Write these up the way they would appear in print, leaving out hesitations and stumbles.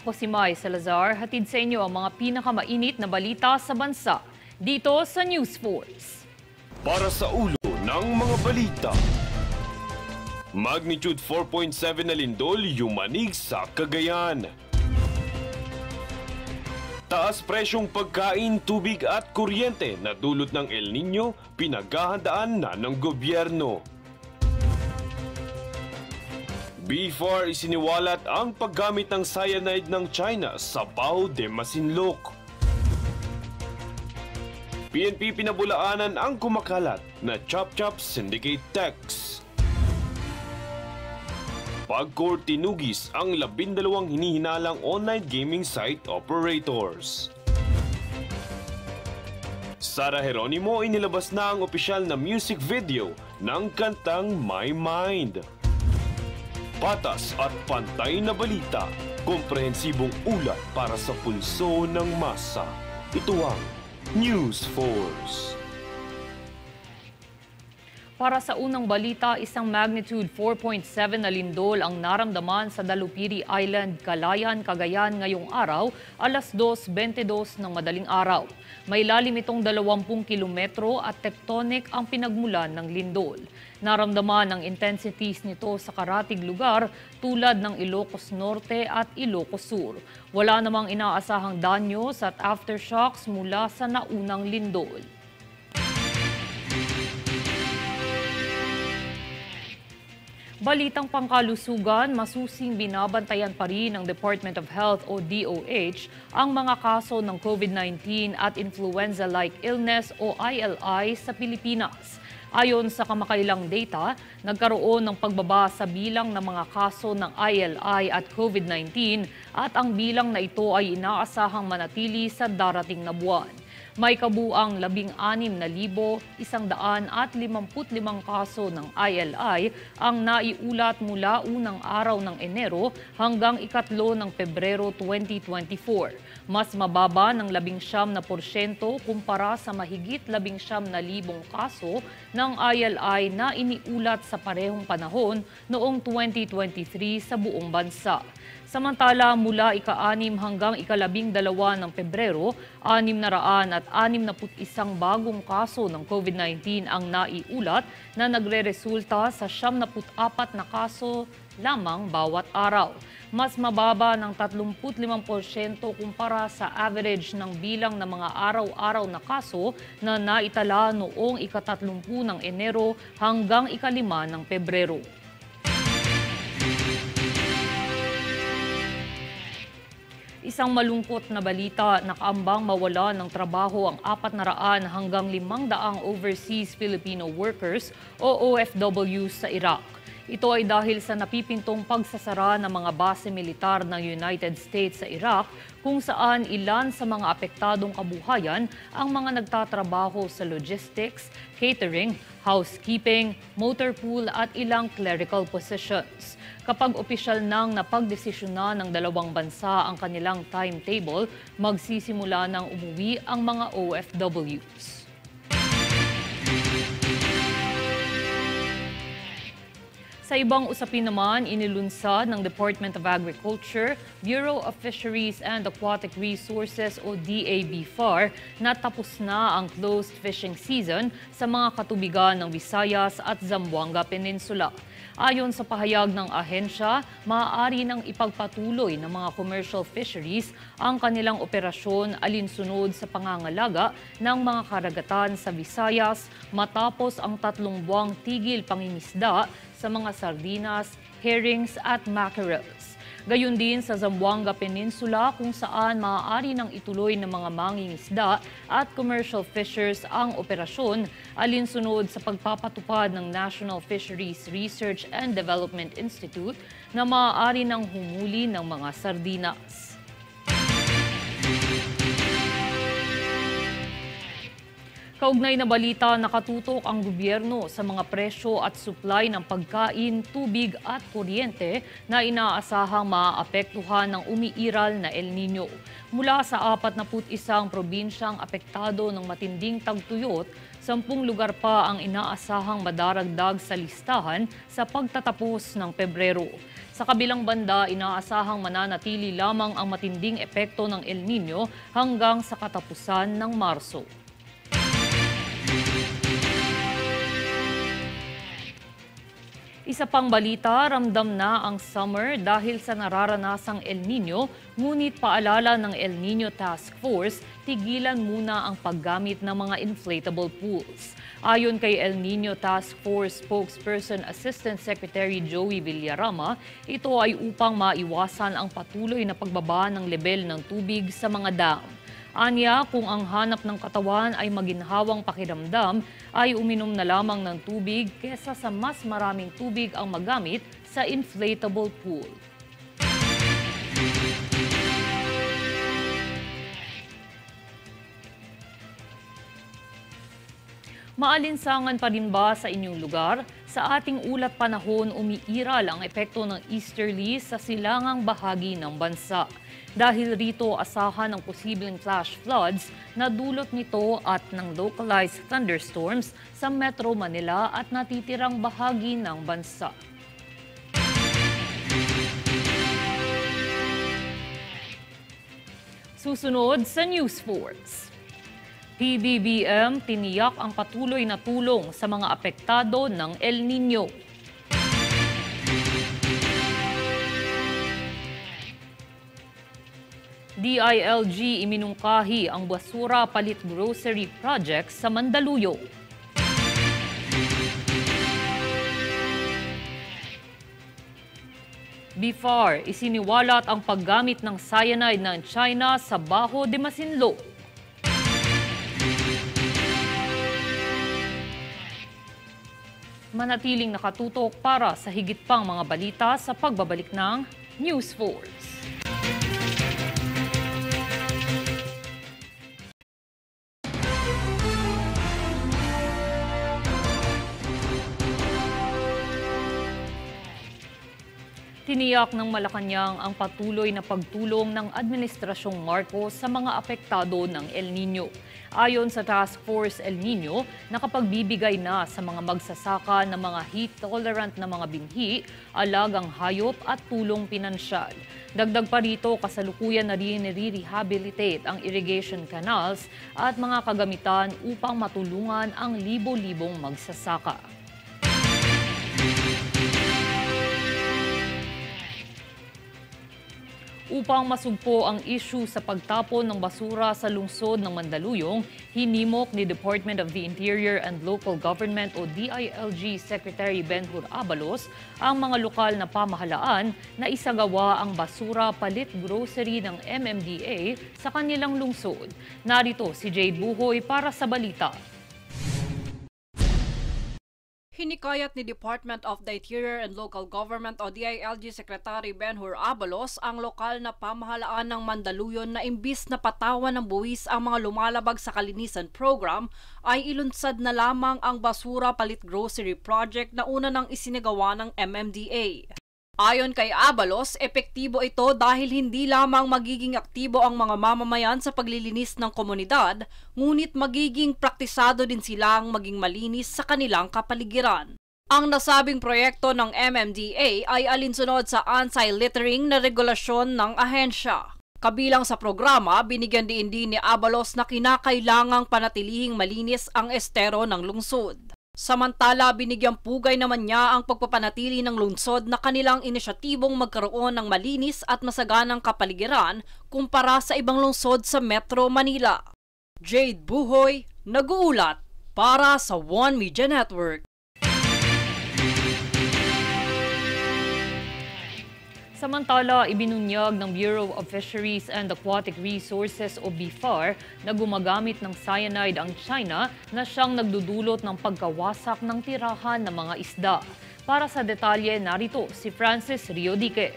Ako si Mai Salazar, hatid sa inyo ang mga pinakamainit na balita sa bansa dito sa News Force. Para sa ulo ng mga balita. Magnitude 4.7 na lindol yumanig sa Cagayan. Taas presyong pagkain, tubig at kuryente na dulot ng El Nino, pinaghahandaan na ng gobyerno. Before isiniwalat ang paggamit ng cyanide ng China sa Bao de Masinloc. PNP pinabulaanan ang kumakalat na Chop-Chop Syndicate Tax. Pag-court tinugis ang 12 hinihinalang online gaming site operators. Sara Geronimo inilabas na ang opisyal na music video ng kantang My Mind. Patas at pantay na balita, komprehensibong ulat para sa pulso ng masa. Ito ang News Force. Para sa unang balita, isang magnitude 4.7 na lindol ang naramdaman sa Dalupiri Island, Calayan, Cagayan ngayong araw, alas 2:22 ng madaling araw. May lalim itong 20 kilometro at tectonic ang pinagmulan ng lindol. Naramdaman ang intensities nito sa karatig lugar tulad ng Ilocos Norte at Ilocos Sur. Wala namang inaasahang danyos at aftershocks mula sa naunang lindol. Balitang pangkalusugan, masusing binabantayan pa rin ng Department of Health o DOH ang mga kaso ng COVID-19 at influenza-like illness o ILI sa Pilipinas. Ayon sa kamakailang data, nagkaroon ng pagbaba sa bilang ng mga kaso ng ILI at COVID-19 at ang bilang na ito ay inaasahang manatili sa darating na buwan. May kabuang 16,155 kaso ng ILI ang naiulat mula unang araw ng Enero hanggang ikatlo ng Pebrero 2024. Mas mababa ng 19% kumpara sa mahigit 19,000 kaso ng ILI na iniulat sa parehong panahon noong 2023 sa buong bansa. Samantala, mula ika-6 hanggang ika-12 ng Pebrero, 661 bagong kaso ng COVID-19 ang naiulat na nagre-resulta sa 74 na kaso lamang bawat araw. Mas mababa ng 35% kumpara sa average ng bilang ng mga araw-araw na kaso na naitala noong ika-30 ng Enero hanggang ika-5 ng Pebrero. Isang malungkot na balita, nakaambang mawala ng trabaho ang 400 hanggang 500 overseas Filipino workers o OFW sa Iraq. Ito ay dahil sa napipintong pagsasara ng mga base militar ng United States sa Iraq kung saan ilan sa mga apektadong kabuhayan ang mga nagtatrabaho sa logistics, catering, housekeeping, motor pool at ilang clerical positions. Kapag opisyal nang napagdesisyonan ng dalawang bansa ang kanilang timetable, magsisimula ng umuwi ang mga OFWs. Sa ibang usapin naman, inilunsad ng Department of Agriculture, Bureau of Fisheries and Aquatic Resources o DABFAR na tapos na ang closed fishing season sa mga katubigan ng Visayas at Zamboanga Peninsula. Ayon sa pahayag ng ahensya, maaari nang ipagpatuloy ng mga commercial fisheries ang kanilang operasyon alinsunod sa pangangalaga ng mga karagatan sa Visayas matapos ang 3 buwang tigil pangingisda sa mga sardinas, herrings at mackerels. Gayon din sa Zamboanga Peninsula kung saan maaari nang ituloy ng mga mangingisda at commercial fishers ang operasyon alinsunod sa pagpapatupad ng National Fisheries Research and Development Institute na maaari nang humuli ng mga sardinas. Kaugnay na balita, nakatutok ang gobyerno sa mga presyo at supply ng pagkain, tubig at kuryente na inaasahang maapektuhan ng umiiral na El Nino. Mula sa 41 probinsyang apektado ng matinding tagtuyot, 10 lugar pa ang inaasahang madaragdag sa listahan sa pagtatapos ng Pebrero. Sa kabilang banda, inaasahang mananatili lamang ang matinding epekto ng El Nino hanggang sa katapusan ng Marso. Isa pang balita, ramdam na ang summer dahil sa nararanasang El Nino, ngunit paalala ng El Nino Task Force, tigilan muna ang paggamit ng mga inflatable pools. Ayon kay El Nino Task Force spokesperson Assistant Secretary Joey Villarama, ito ay upang maiwasan ang patuloy na pagbaba ng lebel ng tubig sa mga dam. Anya, kung ang hanap ng katawan ay maginhawang pakiramdam, ay uminom na lamang ng tubig kesa sa mas maraming tubig ang magamit sa inflatable pool. Maalinsangan pa rin ba sa inyong lugar? Sa ating ulat panahon, umiiral ang epekto ng easterly sa silangang bahagi ng bansa. Dahil rito, asahan ang posibleng flash floods na dulot nito at ng localized thunderstorms sa Metro Manila at natitirang bahagi ng bansa. Susunod sa News Force. PBBM tiniyak ang patuloy na tulong sa mga apektado ng El Nino. DILG iminungkahi ang basura palit grocery project sa Mandaluyong. BIFAR isiniwalat ang paggamit ng cyanide ng China sa Baho de Masinloc. Manatiling nakatutok para sa higit pang mga balita sa pagbabalik ng News Force. Tiniyak ng Malacanang ang patuloy na pagtulong ng Administrasyong Marcos sa mga apektado ng El Nino. Ayon sa Task Force El Nino, nakapagbibigay na sa mga magsasaka ng mga heat-tolerant na mga binhi, alagang hayop at tulong pinansyal. Dagdag pa rito, kasalukuyan na rin nire-rehabilitate ang irrigation canals at mga kagamitan upang matulungan ang libo-libong magsasaka. Upang masugpo ang issue sa pagtapon ng basura sa lungsod ng Mandaluyong, hinimok ni Department of the Interior and Local Government o DILG Secretary Benhur Abalos ang mga lokal na pamahalaan na isagawa ang basura palit grocery ng MMDA sa kanilang lungsod. Narito si Jade Buhoy para sa balita. Hinikayat ni Department of the Interior and Local Government o DILG Secretary Benhur Abalos ang lokal na pamahalaan ng Mandaluyong na imbis na patawan ng buwis ang mga lumalabag sa kalinisan program ay ilunsad na lamang ang basura palit grocery project na una nang isinagawa ng MMDA. Ayon kay Abalos, epektibo ito dahil hindi lamang magiging aktibo ang mga mamamayan sa paglilinis ng komunidad, ngunit magiging praktisado din silang maging malinis sa kanilang kapaligiran. Ang nasabing proyekto ng MMDA ay alinsunod sa anti-littering na regulasyon ng ahensya. Kabilang sa programa, binigyan din ni Abalos na kinakailangang panatilihing malinis ang estero ng lungsod. Samantala, binigyang pugay naman niya ang pagpapanatili ng lungsod na kanilang inisyatibong magkaroon ng malinis at masaganang kapaligiran kumpara sa ibang lungsod sa Metro Manila. Jade Buhoy, nag-uulat para sa One Media Network. Samantala, ibinunyag ng Bureau of Fisheries and Aquatic Resources o BIFAR na gumagamit ng cyanide ang China na siyang nagdudulot ng pagkawasak ng tirahan ng mga isda. Para sa detalye, narito si Francis Riodique.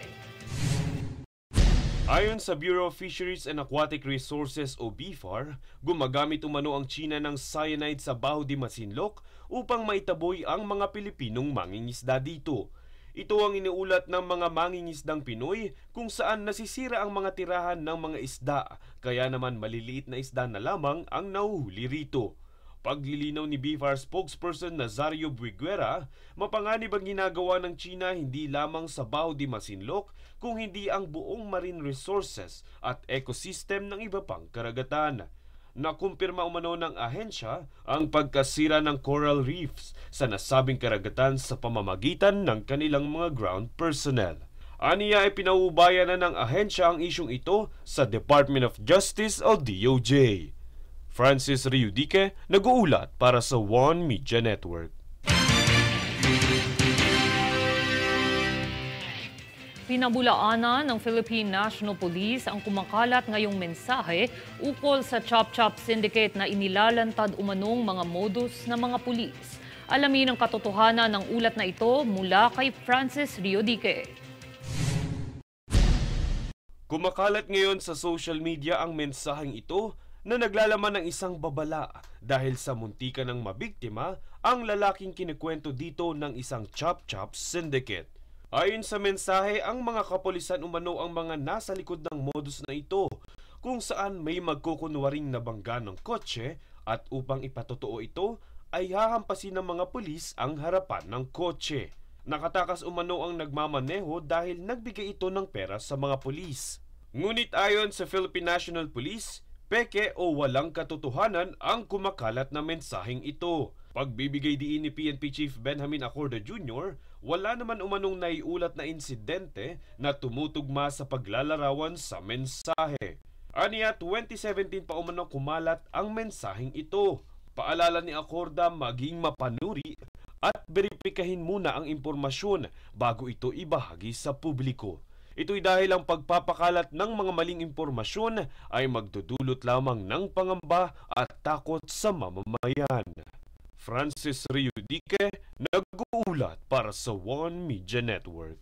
Ayon sa Bureau of Fisheries and Aquatic Resources o BFAR, gumagamit umano ang China ng cyanide sa Baho de Masinloc upang maitaboy ang mga Pilipinong mangingisda dito. Ito ang iniulat ng mga mangingisdang Pinoy kung saan nasisira ang mga tirahan ng mga isda, kaya naman maliliit na isda na lamang ang nahuhuli rito. Paglilinaw ni BFAR spokesperson Nazario Buiguera, mapanganib ang ginagawa ng China hindi lamang sa Baho de Masinloc, kung hindi ang buong marine resources at ecosystem ng iba pang karagatan. Nakumpirma umano ng ahensya ang pagkasira ng coral reefs sa nasabing karagatan sa pamamagitan ng kanilang mga ground personnel. Aniya ay pinauubayan na ng ahensya ang isyong ito sa Department of Justice o DOJ. Francis Riudique, nag-uulat para sa One Media Network. Pinabulaanan ng Philippine National Police ang kumakalat ngayong mensahe ukol sa Chop-Chop Syndicate na inilalantad umanong mga modus ng mga pulis. Alamin ang katotohanan ng ulat na ito mula kay Francis Riudique. Kumakalat ngayon sa social media ang mensaheng ito na naglalaman ng isang babala dahil sa muntikan ng mabiktima ang lalaking kinikwento dito ng isang Chop-Chop Syndicate. Ayon sa mensahe, ang mga kapulisan umano ang mga nasa likod ng modus na ito kung saan may magkukunwaring nabangga ng kotse at upang ipatotoo ito ay hahampasin ng mga pulis ang harapan ng kotse. Nakatakas umano ang nagmamaneho dahil nagbigay ito ng pera sa mga pulis. Ngunit ayon sa Philippine National Police, peke o walang katotohanan ang kumakalat na mensaheng ito. Pagbibigay diin ni PNP Chief Benjamin Acorda Jr., wala naman umanong naiulat na insidente na tumutugma sa paglalarawan sa mensahe. Aniya 2017 pa umano kumalat ang mensaheng ito. Paalala ni Acorda maging mapanuri at beripikahin muna ang impormasyon bago ito ibahagi sa publiko. Ito'y dahil ang pagpapakalat ng mga maling impormasyon ay magdudulot lamang ng pangamba at takot sa mamamayan. Francis Riudique, nag-uulat para sa One Media Network.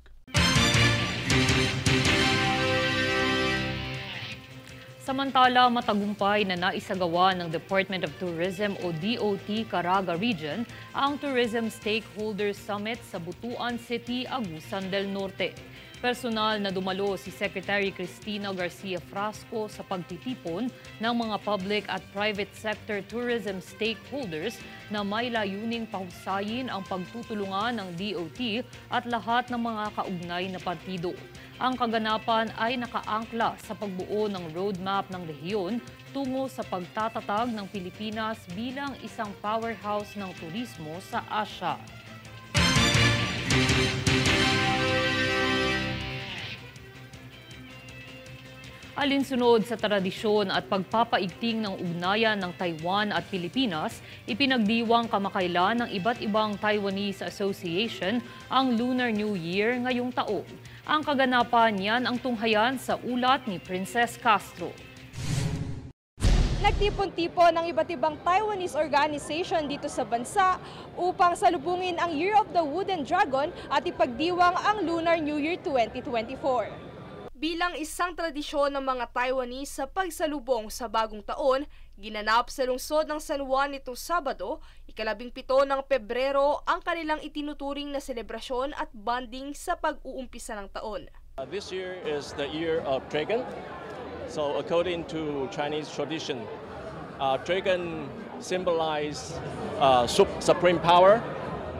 Samantala, matagumpay na naisagawa ng Department of Tourism o DOT Caraga Region ang Tourism Stakeholders Summit sa Butuan City, Agusan del Norte. Personal na dumalo si Secretary Cristina Garcia Frasco sa pagtitipon ng mga public at private sector tourism stakeholders na may layuning pahusayin ang pagtutulungan ng DOT at lahat ng mga kaugnay na partido. Ang kaganapan ay nakaangkla sa pagbuo ng roadmap ng rehiyon tungo sa pagtatatag ng Pilipinas bilang isang powerhouse ng turismo sa Asia. Alinsunod sa tradisyon at pagpapaigting ng ugnayan ng Taiwan at Pilipinas, ipinagdiwang kamakailan ng iba't ibang Taiwanese Association ang Lunar New Year ngayong taon. Ang kaganapan yan ang tunghayan sa ulat ni Princess Castro. Nagtipon-tipon ng iba't ibang Taiwanese organization dito sa bansa upang salubungin ang Year of the Wooden Dragon at ipagdiwang ang Lunar New Year 2024. Bilang isang tradisyon ng mga Taiwanese sa pagsalubong sa bagong taon, ginanap sa lungsod ng San Juan nitong Sabado, 17 ng Pebrero ang kanilang itinuturing na selebrasyon at bonding sa pag-uumpisa ng taon. This year is the year of dragon. So according to Chinese tradition, dragon symbolize supreme power,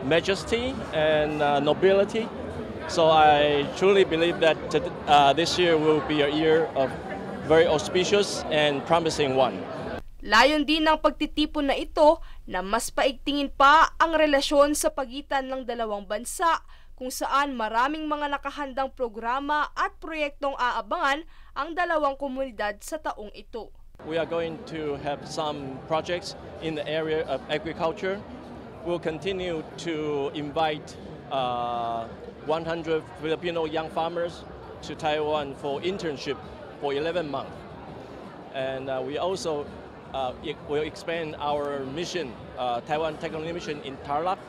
majesty, and nobility. So I truly believe that this year will be a year of very auspicious and promising one. Layon din ng pagtitipon na ito na mas paigtingin pa ang relasyon sa pagitan ng dalawang bansa kung saan maraming mga nakahandang programa at proyektong aabangan ang dalawang komunidad sa taong ito. We are going to have some projects in the area of agriculture. We'll continue to invite 100 Filipino young farmers to Taiwan for internship for 11 months. And we also will expand our mission, Taiwan Technology Mission in Tarlac,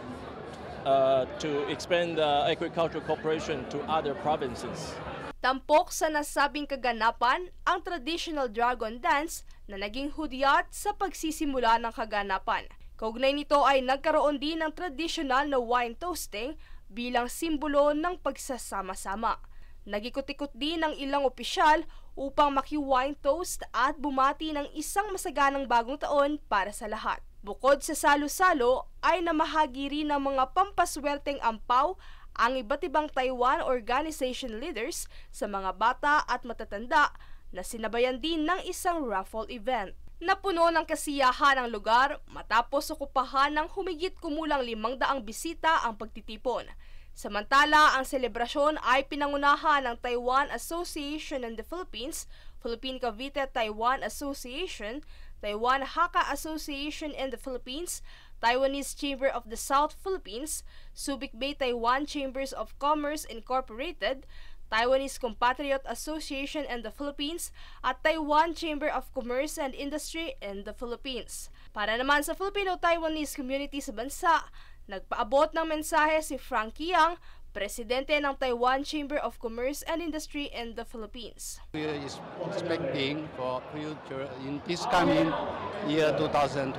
to expand the agricultural cooperation to other provinces. Tampok sa nasabing kaganapan ang traditional dragon dance na naging hudyat sa pagsisimula ng kaganapan. Kaugnay nito ay nagkaroon din ng traditional na wine toasting bilang simbolo ng pagsasama-sama. Nagikot-ikot din ng ilang opisyal upang maki-wine toast at bumati ng isang masaganang bagong taon para sa lahat. Bukod sa salo-salo ay namahagi rin ng mga pampaswerteng ampaw ang iba't ibang Taiwan organization leaders sa mga bata at matatanda na sinabayan din ng isang raffle event. Napuno ng kasiyahan ang lugar matapos okupahan ng humigit kumulang 500 bisita ang pagtitipon. Samantala, ang selebrasyon ay pinangunahan ng Taiwan Association in the Philippines, Philippine Cavite Taiwan Association, Taiwan Hakka Association in the Philippines, Taiwanese Chamber of the South Philippines, Subic Bay Taiwan Chambers of Commerce Incorporated, Taiwanese Compatriot Association in the Philippines, at Taiwan Chamber of Commerce and Industry in the Philippines. Para naman sa Filipino-Taiwanese community sa bansa, nagpaabot ng mensahe si Frankie Yang, presidente ng Taiwan Chamber of Commerce and Industry in the Philippines. We are expecting for future in this coming year 2024,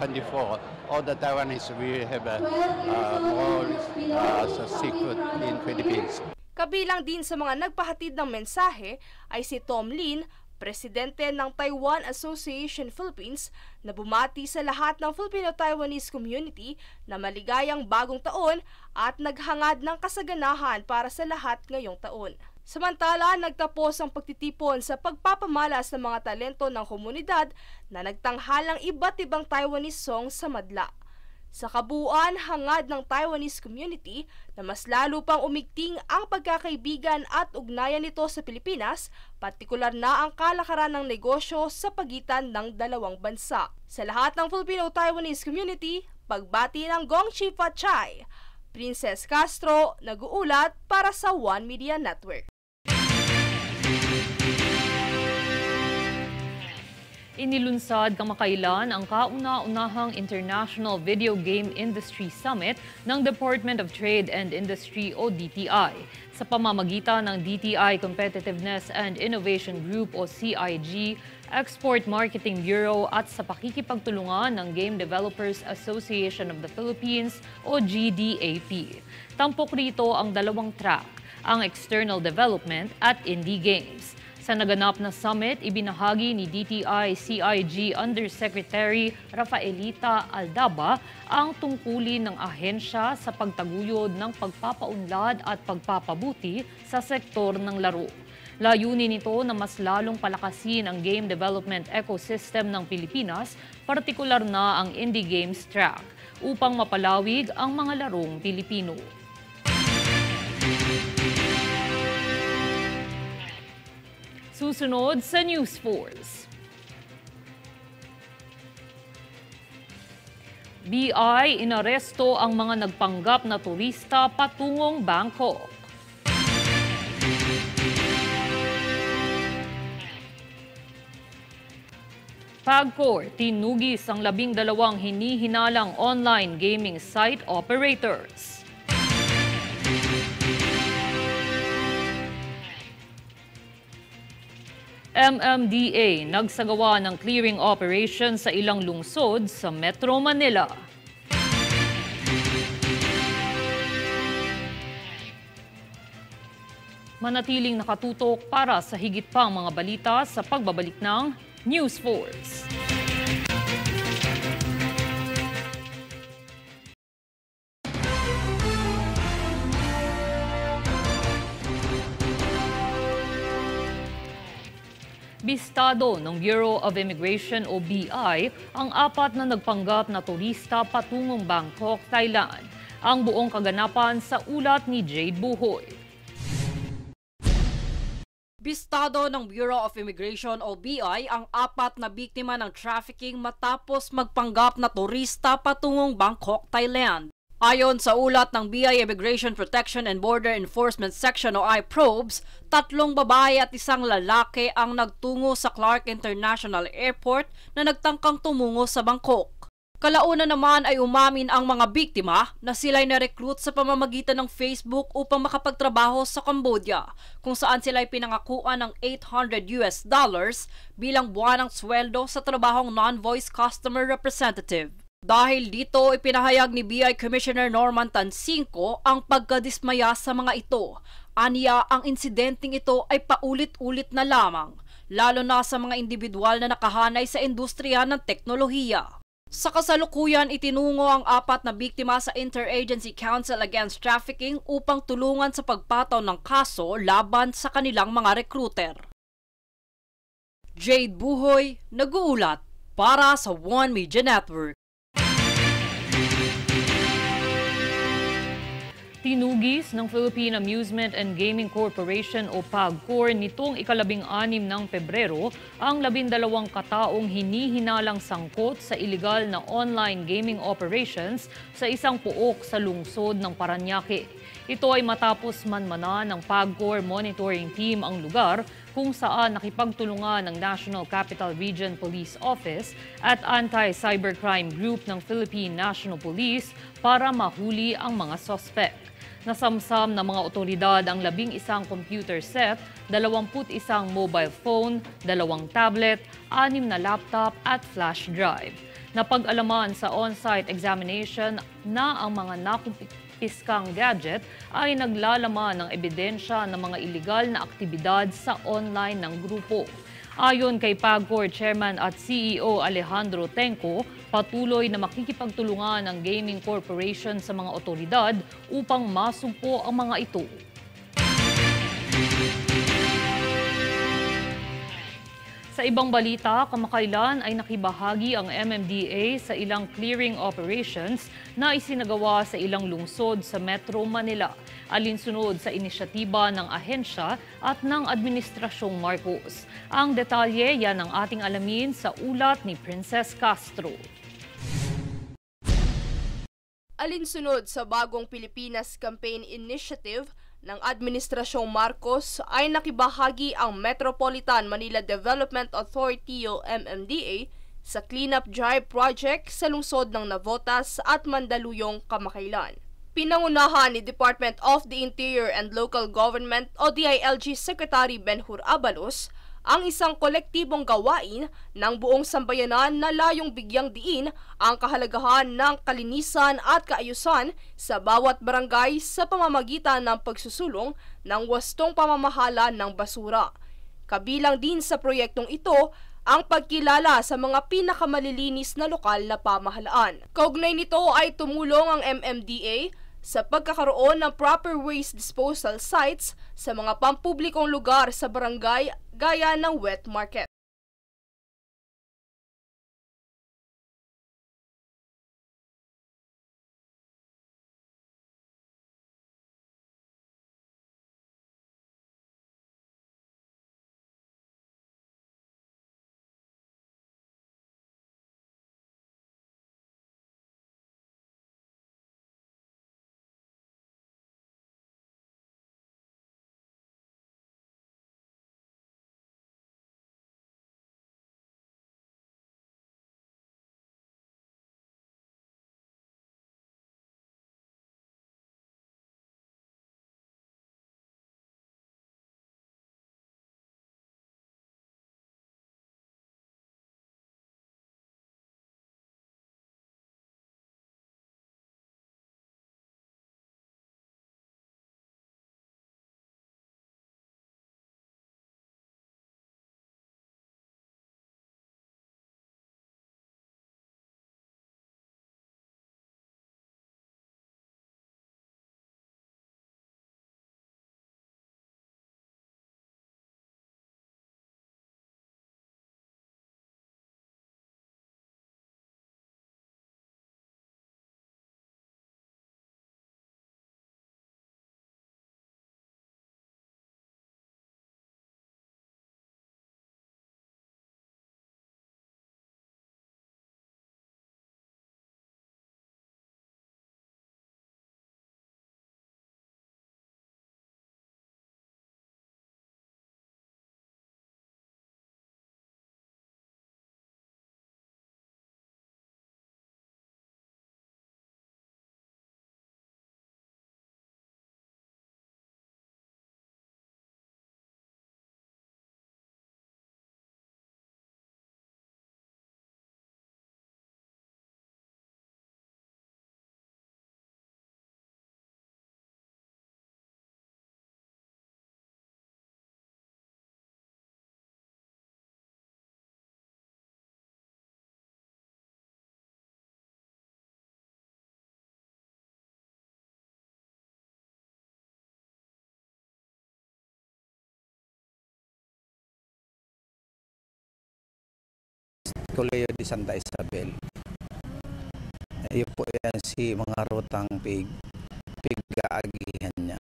all the Taiwanese will have a more secret in Philippines. Kabilang din sa mga nagpahatid ng mensahe ay si Tom Lin, presidente ng Taiwan Association Philippines, na bumati sa lahat ng Filipino-Taiwanese community na maligayang bagong taon at naghangad ng kasaganahan para sa lahat ngayong taon. Samantala, nagtapos ang pagtitipon sa pagpapamalas ng mga talento ng komunidad na nagtanghalang iba't ibang Taiwanese songs sa madla. Sa kabuuan, hangad ng Taiwanese community na mas lalo pang umigting ang pagkakaibigan at ugnayan nito sa Pilipinas, partikular na ang kalakaran ng negosyo sa pagitan ng dalawang bansa. Sa lahat ng Filipino-Taiwanese community, pagbati ng Gongchi Fatchay, Princess Castro, nag-uulat para sa One Media Network. Inilunsad kamakailan ang kauna-unahang International Video Game Industry Summit ng Department of Trade and Industry o DTI. Sa pamamagitan ng DTI Competitiveness and Innovation Group o CIG, Export Marketing Bureau at sa pakikipagtulungan ng Game Developers Association of the Philippines o GDAP. Tampok rito ang dalawang track, ang External Development at Indie Games. Sa naganap na summit, ibinahagi ni DTI-CIG Undersecretary Rafaelita Aldaba ang tungkulin ng ahensya sa pagtaguyod ng pagpapaunlad at pagpapabuti sa sektor ng laro. Layunin nito na mas lalong palakasin ang game development ecosystem ng Pilipinas, partikular na ang Indie Games track, upang mapalawig ang mga larong Pilipino. Susunod sa News Force. BI inaresto ang mga nagpanggap na turista patungong Bangkok. PAGCOR tinugis ang 12 hinihinalang online gaming site operators. MMDA nagsagawa ng clearing operation sa ilang lungsod sa Metro Manila. Manatiling nakatutok para sa higit pang mga balita sa pagbabalik ng News Force. Bistado ng Bureau of Immigration o BI ang 4 na nagpanggap na turista patungong Bangkok, Thailand. Ang buong kaganapan sa ulat ni Jade Buhoy. Bistado ng Bureau of Immigration o BI ang 4 na biktima ng trafficking matapos magpanggap na turista patungong Bangkok, Thailand. Ayon sa ulat ng BI Immigration Protection and Border Enforcement Section o iProbes, 3 babae at 1 lalaki ang nagtungo sa Clark International Airport na nagtangkang tumungo sa Bangkok. Kalauna naman ay umamin ang mga biktima na sila'y na-recruit sa pamamagitan ng Facebook upang makapagtrabaho sa Cambodia, kung saan sila'y pinangakuan ng $800 bilang buwanang sweldo sa trabahong non-voice customer representative. Dahil dito, ipinahayag ni BI Commissioner Norman Tansinko ang pagkadismaya sa mga ito. Aniya, ang insidenteng ito ay paulit-ulit na lamang, lalo na sa mga individual na nakahanay sa industriya ng teknolohiya. Sa kasalukuyan, itinungo ang 4 na biktima sa Interagency Council Against Trafficking upang tulungan sa pagpataw ng kaso laban sa kanilang mga recruiter. Jade Buhoy, nag-uulat para sa One Media Network. Tinugis ng Philippine Amusement and Gaming Corporation o PAGCOR nitong ika-12 ng Pebrero ang 12 kataong hinihinalang sangkot sa iligal na online gaming operations sa isang puok sa lungsod ng Parañaque. Ito ay matapos manmana ng PAGCOR monitoring team ang lugar kung saan nakipagtulungan ng National Capital Region Police Office at Anti-Cybercrime Group ng Philippine National Police para mahuli ang mga suspect. Nasamsam ng mga otoridad ang 11 computer set, 21 mobile phone, 2 tablet, 6 na laptop at flash drive. Napag-alaman sa on-site examination na ang mga nakumpiskang gadget ay naglalaman ng ebidensya ng mga iligal na aktibidad sa online ng grupo. Ayon kay PAGCOR Chairman at CEO Alejandro Tenco, patuloy na makikipagtulungan ang Gaming Corporation sa mga otoridad upang masugpo ang mga ito. Sa ibang balita, kamakailan ay nakibahagi ang MMDA sa ilang clearing operations na isinagawa sa ilang lungsod sa Metro Manila, alinsunod sa inisyatiba ng ahensya at ng Administrasyong Marcos. Ang detalye yan ang ating alamin sa ulat ni Princess Castro. Alinsunod sa bagong Pilipinas Campaign Initiative ng Administrasyong Marcos ay nakibahagi ang Metropolitan Manila Development Authority o MMDA sa cleanup drive project sa lungsod ng Navotas at Mandaluyong kamakailan. Pinangunahan ni Department of the Interior and Local Government o DILG Secretary Benhur Abalos ang isang kolektibong gawain ng buong sambayanan na layong bigyang diin ang kahalagahan ng kalinisan at kaayusan sa bawat barangay sa pamamagitan ng pagsusulong ng wastong pamamahala ng basura. Kabilang din sa proyektong ito ang pagkilala sa mga pinakamalilinis na lokal na pamahalaan. Kaugnay nito ay tumulong ang MMDA sa pagkakaroon ng proper waste disposal sites sa mga pampublikong lugar sa barangay gaya ng wet market. Colegio de Santa Isabel. Ayun po yan si mga rutang pigaagihan niya.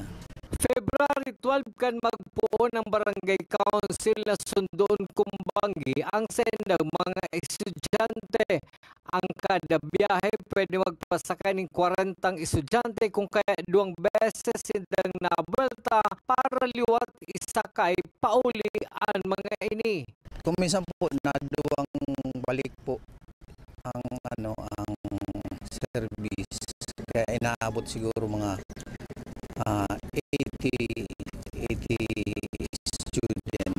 February 12 kan magpuo ng Barangay Council na Sundon Kumbangi ang sendang mga estudyante. Ang kada biyahe pwede magpasakay ng 40 estudyante kung kaya 2 beses sindang nabulta para liwat isakay pauli ang mga ini. Kung minsan po naduwang balik po ang service, kaya inaabot siguro mga 80 student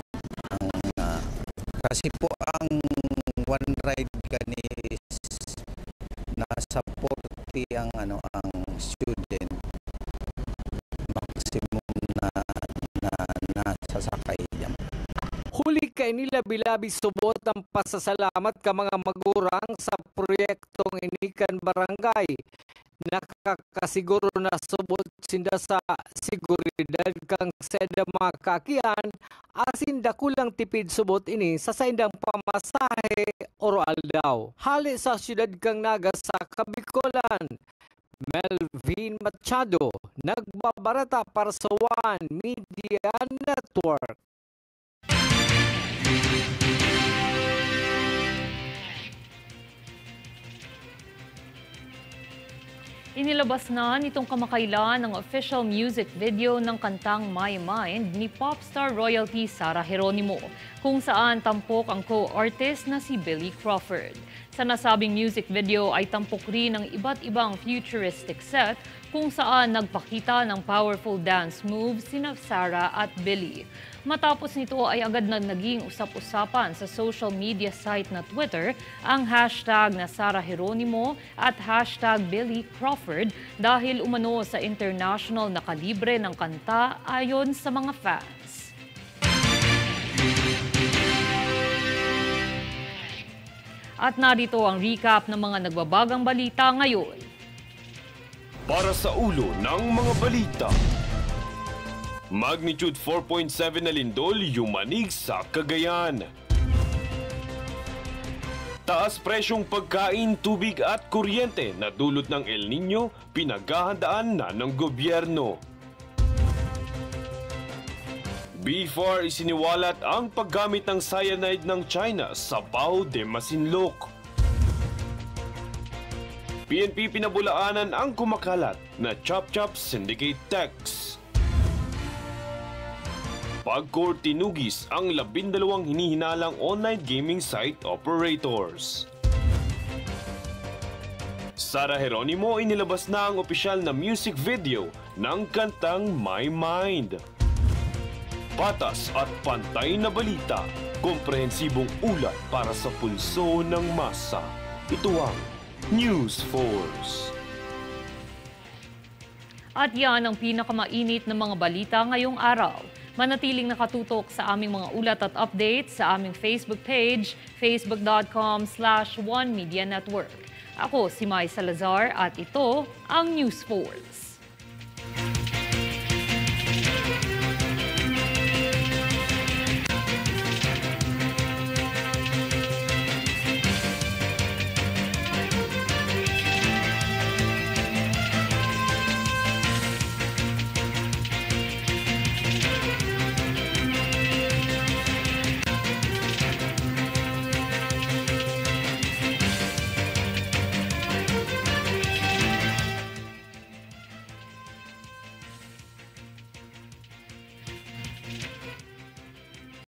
kasi po ang one ride gani is nasa 40 ang student maximum na nasasakay yan. Huli kay nila bilabi subot ang pasasalamat ka mga magurang sa proyektong inikan barangay. Nakakasiguro na subot sinda sa seguridad kang seda mga kakian asin dakulang tipid subot ini sa saindang pamasahe oral daw. Hali sa siyudad kang Naga sa Kabikolan, Melvin Machado, nagbabarata para sa One Media Network. Inilabas na nitong kamakailan ang official music video ng kantang My Mind ni popstar royalty Sarah Geronimo, kung saan tampok ang co-artist na si Billy Crawford. Sa nasabing music video ay tampok rin ang iba't ibang futuristic set kung saan nagpakita ng powerful dance moves sina Sarah at Billy. Matapos nito ay agad na naging usap-usapan sa social media site na Twitter ang hashtag na Sarah Geronimo at hashtag Billy Crawford dahil umano sa international na kalibre ng kanta ayon sa mga fans. At narito ang recap ng mga nagbabagang balita ngayon. Para sa ulo ng mga balita. Magnitude 4.7 na lindol yumanig sa Cagayan. Taas presyong pagkain, tubig at kuryente na dulot ng El Nino, pinaghahandaan na ng gobyerno. Before isiniwalat ang paggamit ng cyanide ng China sa Bao de Masinloc. PNP pinabulaanan ang kumakalat na Chop-Chop Syndicate Text. Pag-court tinugis ang 12 hinihinalang online gaming site operators. Sarah Geronimo inilabas na ang opisyal na music video ng kantang My Mind. Patas at pantay na balita, komprehensibong ulat para sa pulso ng masa. Ito ang News Force. At yan ang pinakamainit na mga balita ngayong araw. Manatiling nakatutok sa aming mga ulat at updates sa aming Facebook page, facebook.com/OneMediaNetwork. Ako si Mai Salazar at ito ang News Force.